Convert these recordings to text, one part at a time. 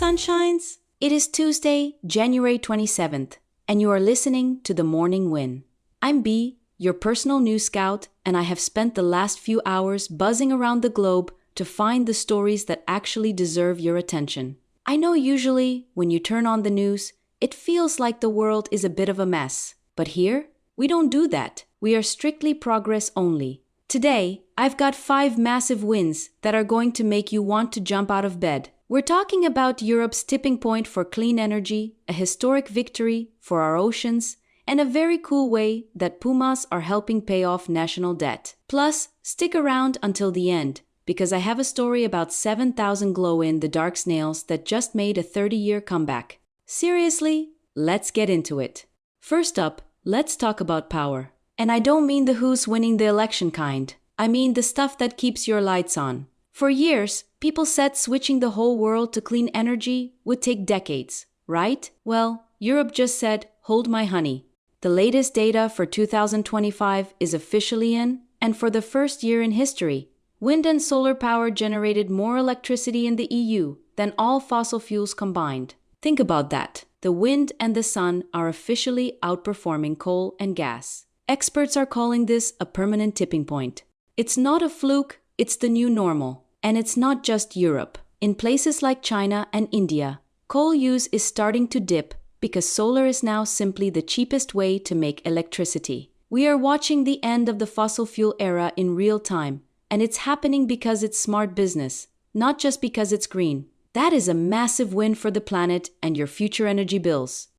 sunshines? It is Tuesday, January 27th, and you are listening to The Morning Win. I'm Bea, your personal news scout, and I have spent the last few hours buzzing around the globe to find the stories that actually deserve your attention. I know usually, when you turn on the news, it feels like the world is a bit of a mess. But here, we don't do that. We are strictly progress only. Today, I've got 5 massive wins that are going to make you want to jump out of bed. We're talking about Europe's tipping point for clean energy, a historic victory for our oceans, and a very cool way that Pumas are helping pay off national debt. Plus, stick around until the end, because I have a story about 7,000 glow-in-the-dark snails that just made a 30-year comeback. Seriously, let's get into it. First up, let's talk about power. And I don't mean the who's winning the election kind. I mean the stuff that keeps your lights on. For years, people said switching the whole world to clean energy would take decades, right? Well, Europe just said, hold my honey. The latest data for 2025 is officially in, and for the first year in history, wind and solar power generated more electricity in the EU than all fossil fuels combined. Think about that. The wind and the sun are officially outperforming coal and gas. Experts are calling this a permanent tipping point. It's not a fluke, it's the new normal. And it's not just Europe. In places like China and India, coal use is starting to dip because solar is now simply the cheapest way to make electricity. We are watching the end of the fossil fuel era in real time, and it's happening because it's smart business, not just because it's green. That is a massive win for the planet and your future energy bills.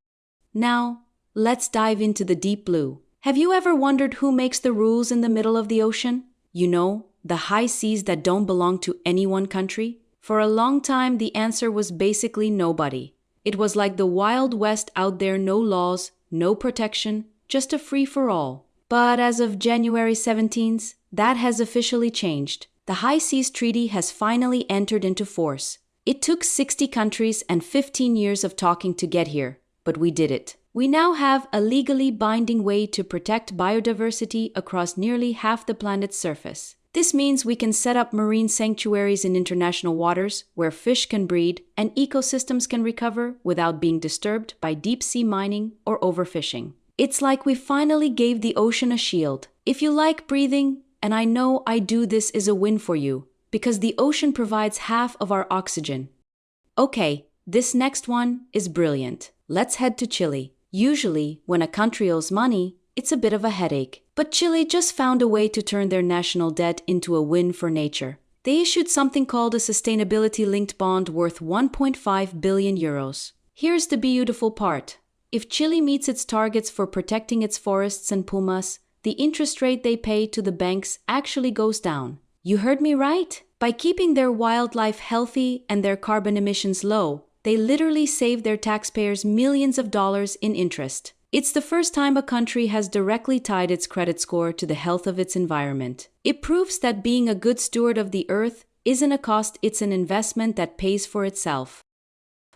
Now, let's dive into the deep blue. Have you ever wondered who makes the rules in the middle of the ocean? You know, the high seas that don't belong to any one country? For a long time, the answer was basically nobody. It was like the Wild West out there, no laws, no protection, just a free-for-all. But as of January 17th, that has officially changed. The High Seas Treaty has finally entered into force. It took 60 countries and 15 years of talking to get here, but we did it. We now have a legally binding way to protect biodiversity across nearly half the planet's surface. This means we can set up marine sanctuaries in international waters where fish can breed and ecosystems can recover without being disturbed by deep-sea mining or overfishing. It's like we finally gave the ocean a shield. If you like breathing, and I know I do, this is a win for you, because the ocean provides half of our oxygen. Okay, this next one is brilliant. Let's head to Chile. Usually, when a country owes money, it's a bit of a headache. But Chile just found a way to turn their national debt into a win for nature. They issued something called a sustainability-linked bond worth 1.5 billion euros. Here's the beautiful part. If Chile meets its targets for protecting its forests and pumas, the interest rate they pay to the banks actually goes down. You heard me right? By keeping their wildlife healthy and their carbon emissions low, they literally save their taxpayers millions of dollars in interest. It's the first time a country has directly tied its credit score to the health of its environment. It proves that being a good steward of the earth isn't a cost, it's an investment that pays for itself.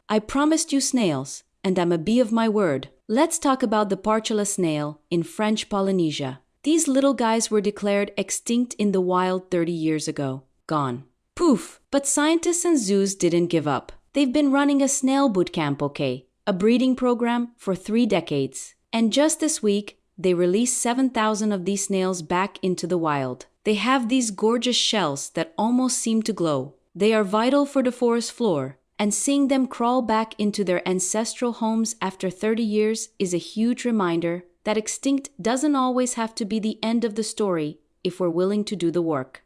I promised you snails, and I'm a bee of my word. Let's talk about the Partula snail in French Polynesia. These little guys were declared extinct in the wild 30 years ago. Gone. Poof! But scientists and zoos didn't give up. They've been running a snail bootcamp, a breeding program for 3 decades. And just this week, they released 7,000 of these snails back into the wild. They have these gorgeous shells that almost seem to glow. They are vital for the forest floor, and seeing them crawl back into their ancestral homes after 30 years is a huge reminder that extinct doesn't always have to be the end of the story if we're willing to do the work.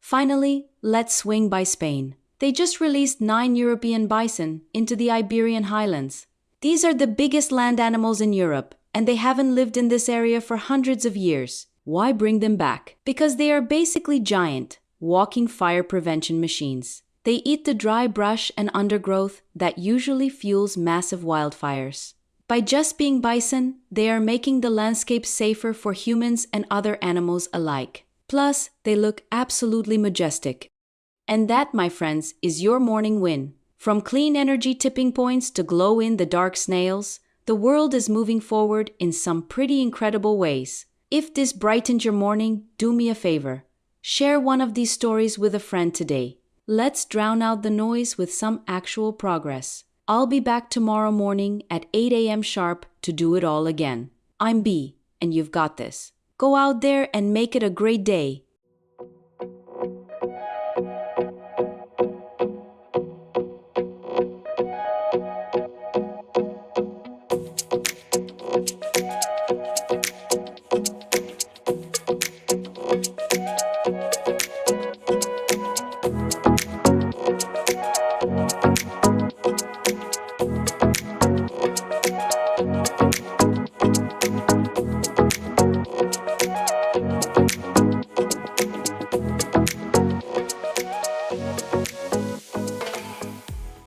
Finally, let's swing by Spain. They just released 9 European bison into the Iberian highlands. These are the biggest land animals in Europe, and they haven't lived in this area for hundreds of years. Why bring them back? Because they are basically giant, walking fire prevention machines. They eat the dry brush and undergrowth that usually fuels massive wildfires. By just being bison, they are making the landscape safer for humans and other animals alike. Plus, they look absolutely majestic. And that, my friends, is your morning win. From clean energy tipping points to glow-in-the-dark snails, the world is moving forward in some pretty incredible ways. If this brightened your morning, do me a favor. Share one of these stories with a friend today. Let's drown out the noise with some actual progress. I'll be back tomorrow morning at 8 a.m. sharp to do it all again. I'm Bea, and you've got this. Go out there and make it a great day.